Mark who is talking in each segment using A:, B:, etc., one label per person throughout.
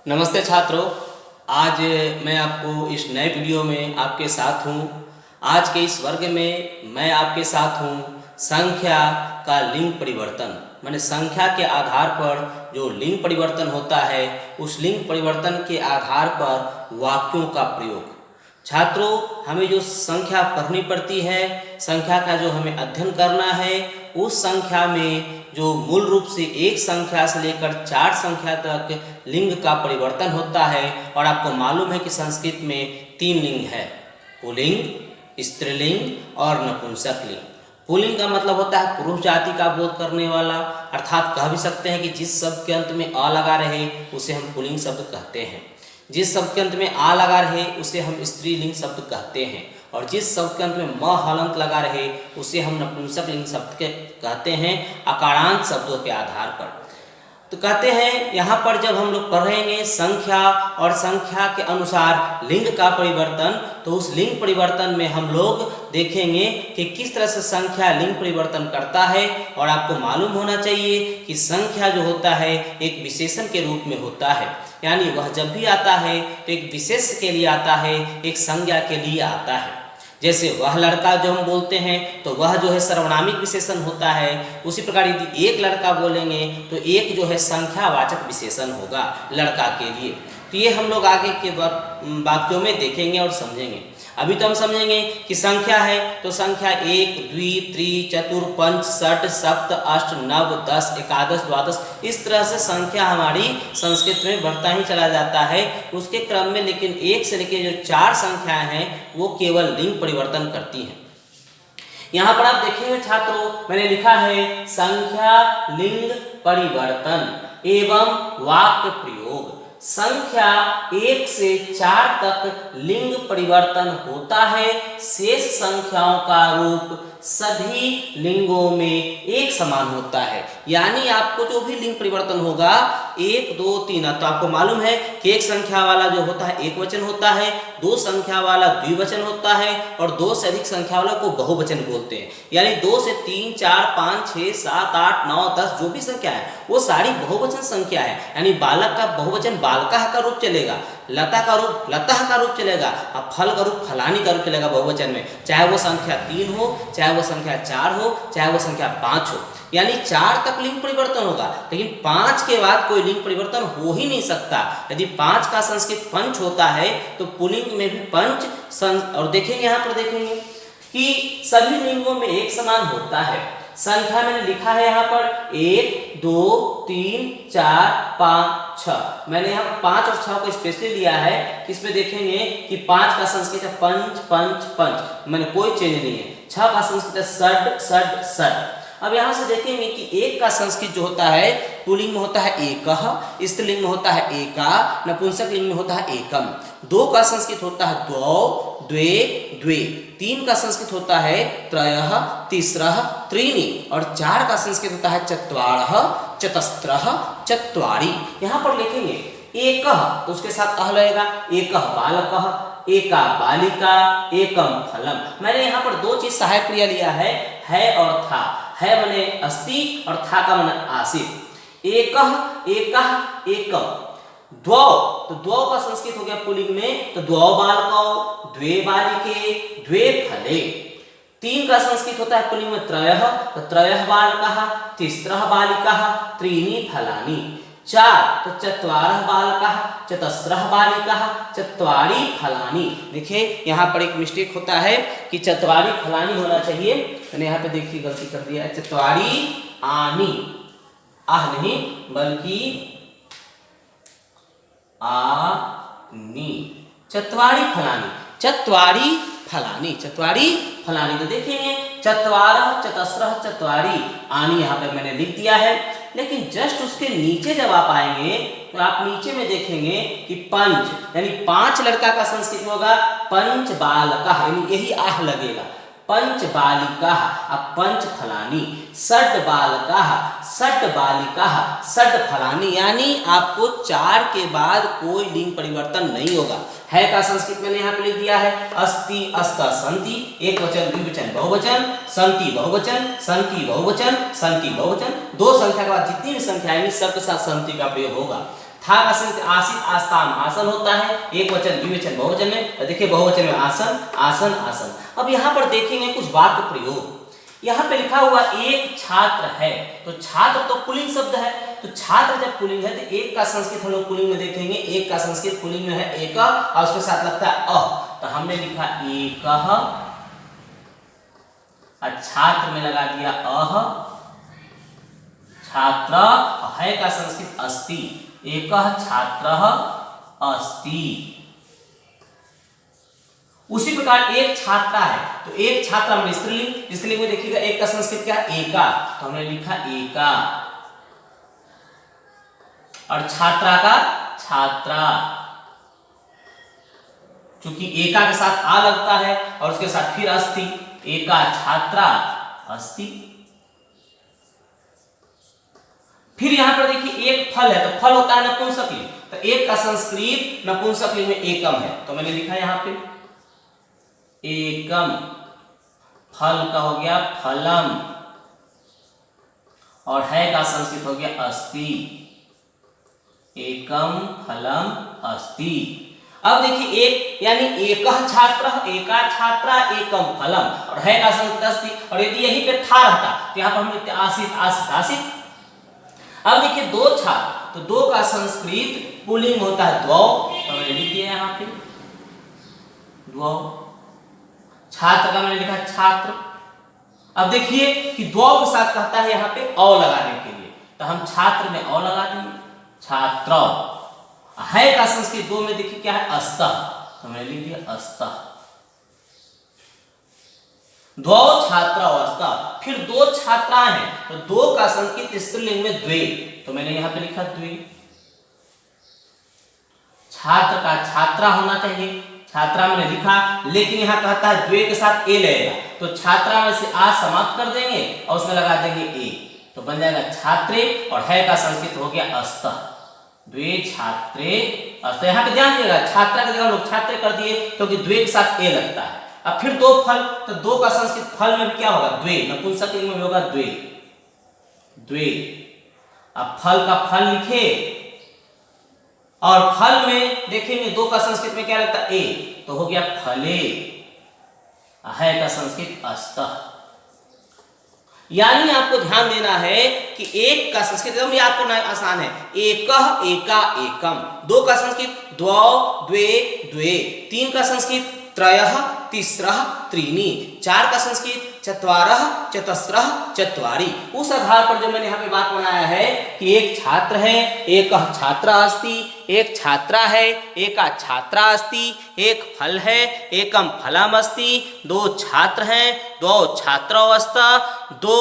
A: नमस्ते छात्रों। आज मैं आपको इस नए वीडियो में आपके साथ हूँ। आज के इस वर्ग में मैं आपके साथ हूँ संख्या का लिंग परिवर्तन, माने संख्या के आधार पर जो लिंग परिवर्तन होता है उस लिंग परिवर्तन के आधार पर वाक्यों का प्रयोग। छात्रों, हमें जो संख्या पढ़नी पड़ती है, संख्या का जो हमें अध्ययन करना है, उस संख्या में जो मूल रूप से एक संख्या से लेकर 4 संख्या तक लिंग का परिवर्तन होता है। और आपको मालूम है कि संस्कृत में 3 लिंग है, पुल्लिंग, स्त्रीलिंग और नपुंसक लिंग। पुल्लिंग का मतलब होता है पुरुष जाति का बोध करने वाला, अर्थात कह भी सकते हैं कि जिस शब्द के अंत में अ लगा रहे उसे हम पुल्लिंग शब्द कहते हैं। जिस शब्द के अंत में आ लगा रहे उसे हम स्त्रीलिंग शब्द कहते हैं, और जिस शब्द के अंत में म हलंत लगा रहे उसे हम नपुंसक लिंग शब्द के कहते हैं, अकारांत शब्दों के आधार पर। तो कहते हैं यहाँ पर जब हम लोग पढ़ेंगे संख्या और संख्या के अनुसार लिंग का परिवर्तन, तो उस लिंग परिवर्तन में हम लोग देखेंगे कि किस तरह से संख्या लिंग परिवर्तन करता है। और आपको मालूम होना चाहिए कि संख्या जो होता है एक विशेषण के रूप में होता है, यानी वह जब भी आता है तो एक विशेष के लिए आता है, एक संज्ञा के लिए आता है। जैसे वह लड़का जो हम बोलते हैं तो वह जो है सर्वनामिक विशेषण होता है। उसी प्रकार यदि एक लड़का बोलेंगे तो एक जो है संख्यावाचक विशेषण होगा लड़का के लिए। तो ये हम लोग आगे के वाक्यों में देखेंगे और समझेंगे। अभी तो हम समझेंगे कि संख्या है तो संख्या 1, 2, 3, 4, 5, 6, 7, 8, 9, 10, 11, 12, इस तरह से संख्या हमारी संस्कृत में बढ़ता ही चला जाता है। उसके क्रम में लेकिन 1 से लेकर जो 4 संख्याएं हैं वो केवल लिंग परिवर्तन करती हैं। यहाँ पर आप देखेंगे छात्रों, मैंने लिखा है संख्या लिंग परिवर्तन एवं वाक्य प्रयोग। संख्या 1 से 4 तक लिंग परिवर्तन होता है। शेष संख्याओं का रूप सभी लिंगों में एक समान होता है, यानी आपको जो भी लिंग परिवर्तन होगा 1, 2, 3, तो आपको मालूम है कि एक संख्या वाला जो होता है एक वचन होता है, 2 संख्या वाला द्विवचन होता है, और 2 से अधिक संख्या वाला को बहुवचन बोलते हैं। यानी 2 से 3, 4, 5, 6, 7, 8, 9, 10 जो भी संख्या है वो सारी बहुवचन संख्या है। यानी बालक का बहुवचन बालकः का रूप चलेगा, लता का रूप लतः का रूप चलेगा, और फल का रूप फलानी का रूप चलेगा बहुवचन में, चाहे वो संख्या 3 हो, चाहे वो संख्या 4 हो, चाहे वो संख्या 5 हो। यानी 4 तक लिंग परिवर्तन होगा, लेकिन 5 के बाद कोई लिंग परिवर्तन हो ही नहीं सकता। यदि 5 का संस्कृत पंच होता है तो पुल्लिंग में भी पंच और देखेंगे यहाँ पर देखेंगे कि सभी लिंगों में एक समान होता है। संख्या मैंने लिखा है यहाँ पर 1, 2, 3, 4, 5, 6। मैंने यहाँ 5 और 6 को स्पेशली लिया है कि इसमें देखेंगे कि 5 का संस्कृत है पंच पंच पंच, मैंने कोई चेंज नहीं है। 6 का संस्कृत है षड षड षड। अब यहाँ से देखेंगे कि 1 का संस्कृत जो होता है पुल्लिंग में होता है एकः, स्त्रीलिंग में होता है एका, नपुंसक लिंग में होता है एकम। 2 का संस्कृत होता है द्वौ, द्वे, द्वे। 3 का संस्कृत होता है त्रयः, तिस्रः, त्रीणि, और 4 का संस्कृत होता है चत्वारः, चतस्रः, चत्वारि। यहाँ पर लिखेंगे एकः तो उसके साथ अह लगेगा, एकः बालकः, एका बालिका, एकम फलम। मैंने यहाँ पर 2 चीज सहायक क्रिया लिया है और था। है माने अस्ति और था का माने आसित। एकः, एकः, एकम। द्वौ तो द्वौ का संस्कृत हो गया पुल्लिंग में तो द्वौ बालकौ, द्वे बालिके, द्वे फले। 3 का संस्कृत होता है पुल्लिंग में त्रयः तो त्रयः बालकः, तिस्रः बालिकाः, त्रीणि फलानि। 4 तो चत्वारः बालकः, चतस्रः बालिकाः, चत्वारि फलानि। देखिए यहाँ पर एक मिस्टेक होता है कि चत्वारि फलानि होना चाहिए, मैंने यहाँ पे देखिए गलती कर दिया है, चत्वारि आनि, आह नहीं बल्कि आनि, चत्वारि फलानि, चत्वारि फलानि, चत्वारि फलानि। तो देखेंगे चत्वारः, चतस्रः, चत्वारि आनि यहाँ पे मैंने लिख दिया है। लेकिन जस्ट उसके नीचे जब आप आएंगे तो आप नीचे में देखेंगे कि पंच यानी 5 लड़का का संस्कृत होगा पंच बालकः, यानी यही आह लगेगा, पंच बालिकाः, अब पंच फलानि। षड बालकाः, षड बालिकाः, षड फलानि। यानी आपको 4 के बाद कोई लिंग परिवर्तन नहीं होगा। है का संस्कृत मैंने यहाँ पे लिख दिया है अस्ति, अस्त, संति, एक वचन, द्विवचन, बहुवचन, संति बहुवचन, संति बहुवचन, संति बहुवचन। 2 संख्या के बाद जितनी भी संख्या आएंगी सबके साथ संति का प्रयोग होगा। था का संस्कृत आसित आस्ताम आसन होता है, एक वचन द्विवचन बहुवचन में, और देखिए बहुवचन में आसन आसन आसन। अब यहाँ पर देखेंगे कुछ वाक्य प्रयोग। यहाँ पे लिखा हुआ एक छात्र है, तो छात्र तो पुल्लिंग शब्द है, तो छात्र जब पुल्लिंग है तो एक का संस्कृत हम लोग पुल्लिंग में देखेंगे, एक का संस्कृत पुल्लिंग में है एक और उसके साथ लगता है अ, तो हमने लिखा एकः, और छात्र में लगा दिया अह, छात्र, है का संस्कृत अस्ति, एकः छात्रः अस्ति। उसी प्रकार एक छात्रा है, तो एक छात्रा में स्त्रीलिंग, स्त्रीलिंग में देखिएगा एक का संस्कृत क्या है एका, तो हमने लिखा एका, और छात्रा का छात्रा, क्योंकि एका के साथ आ लगता है और उसके साथ फिर अस्ति, एका छात्रा अस्ति। फिर यहां पर देखिए एक फल है, तो फल होता है नपुंसकलिंग, तो एक का संस्कृत नपुंसकलिंग में एकम है, तो मैंने लिखा यहां पे एकम, फल का हो गया फलम, और है का संस्कृत हो गया अस्ति, एकम फलम अस्ति। अब देखिए एक यानी एकः छात्र, एका छात्रा एकम फलम, और है का संस्कृत अस्ति, और यदि यहीं पे था रहता तो यहाँ पर हम लिखते आसित आसित आसित। अब देखिए दो छात्र, तो दो का संस्कृत पुल्लिंग होता है द्वौ, तो मैंने लिख दिया यहाँ पे द्वौ, छात्र का मैंने लिखा छात्र। अब देखिए कि द्वौ के साथ कहता है यहाँ पे औ लगाने के लिए, तो हम छात्र में औ लगा दिए छात्र, है का संस्कृत दो में देखिए क्या है अस्तः, तो मैंने लिख दिया अस्तः, द्वौ छात्रा अस्तः। फिर दो छात्राएं हैं, तो दो का संस्कृत स्त्रीलिंग में द्वे, तो मैंने यहां पे लिखा द्वे, छात्र का छात्रा होना चाहिए, छात्रा मैंने लिखा, लेकिन यहां कहता है द्वे के साथ ए लगेगा, तो छात्रा में से आ समाप्त कर देंगे और उसमें लगा देंगे ए, तो बन जाएगा छात्रे, और है का संस्कृत हो गया अस्तः, द्वे छात्रे अस्तः। यहाँ पे ध्यान दीजिएगा छात्रा की जगह लोग छात्रे कर दिए क्योंकि द्वे के साथ ए लगता है। अब फिर दो फल, तो दो का संस्कृत फल में भी क्या होगा द्वे, नपुंसकलिंग में होगा द्वे द्वे। अब फल का फल लिखे, और फल में देखेंगे दो का संस्कृत में क्या लगता है ए, तो हो गया फले, है का संस्कृत अस्तः। यानी आपको ध्यान देना है कि एक का संस्कृत एकदम याद करना आसान है, एकः एका एकम, दो का संस्कृत द्वौ द्वे द्वे, तीन का संस्कृत त्रयः तिस्रः त्रीणि, चार का संस्कृत चत्वारः चतस्रः चत्वारि। उस आधार पर जो मैंने यहाँ पे बात बनाया है कि एक छात्र है, एकः छात्रा अस्ति, एक छात्रा है, एका छात्रा अस्ति, एक फल है, एकम फलम अस्ति, दो छात्र हैं, दो छात्रौ अस्तः, दो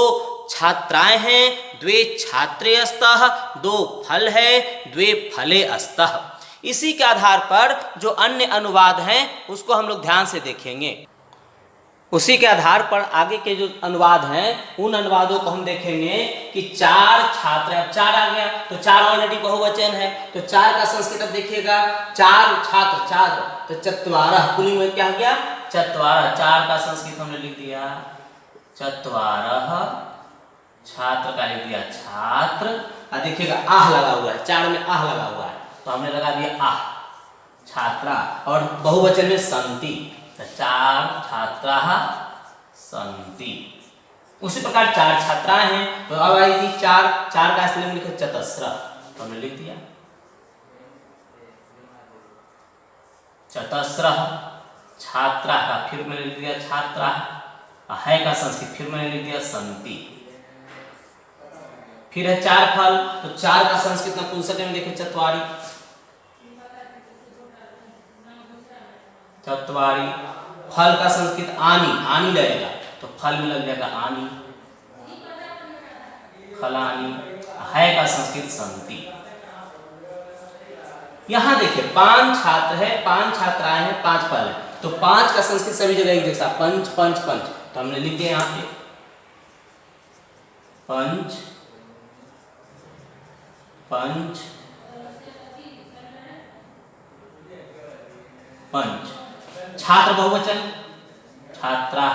A: छात्राएं हैं, द्वे छात्रे अस्तः, दो फल है, द्वे फले अस्तः। इसी के आधार पर जो अन्य अनुवाद हैं उसको हम लोग ध्यान से देखेंगे। उसी के आधार पर आगे के जो अनुवाद हैं उन अनुवादों को हम देखेंगे कि चार छात्र, चार आ गया तो चार ऑलरेडी बहुवचन है, तो चार का संस्कृत अब देखिएगा चार छात्र चार, तो चत्वारः पुल्लिंग में क्या हो गया चत्वारः, चार का संस्कृत हमने लिख दिया चत्वारः, छात्र का लिख दिया छात्र, और देखिएगा आह लगा हुआ है, चार में आह लगा हुआ है तो हमने लगा दिया आह छात्रा, और बहुवचन में संति, तो चार छात्रा संति। उसी प्रकार चार छात्राएं हैं, तो अब आएगी चार, चार का स्त्रीलिंग लिखे चतस्र, तो हमने लिख दिया चतस्र, छात्रा का फिर मैंने लिख दिया छात्रा, है का संस्कृत फिर मैंने लिख दिया संति। फिर है चार फल, तो चार का संस्कृत नपुंसक में देखो चत्वारि, चत्वारि, फल का संस्कृत आनी, आनी लगेगा तो फल में लग जाएगा आनी, फलानी, है का संस्कृत संति। यहां देखिए पांच छात्र है, पांच छात्राएं हैं, पांच फल है, तो पांच का संस्कृत सभी जगह एक जैसा पंच पंच पंच, तो हमने लिख दिया यहां पे पंच पंच पंच। छात्र बहुवचन छात्रा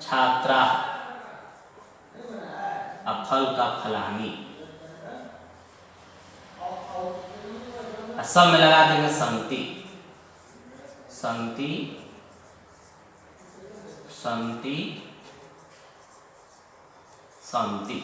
A: छात्रा, अब फल का फलानी, सब में लगा देंगे संति, संति, संति, संति।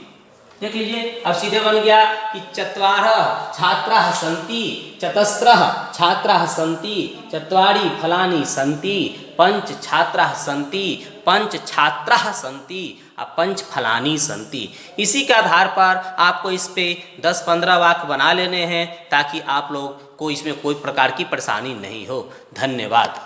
A: देख लीजिए अब सीधे बन गया कि चत्वारः छात्राः सन्ति, चतस्रः छात्राः सन्ति, चत्वारि फलानि सन्ति, पंच छात्राः सन्ति, पंच छात्राः सन्ति और पंच फलानि सन्ति। इसी के आधार पर आपको इस पे 10-15 वाक्य बना लेने हैं ताकि आप लोग को इसमें कोई प्रकार की परेशानी नहीं हो। धन्यवाद।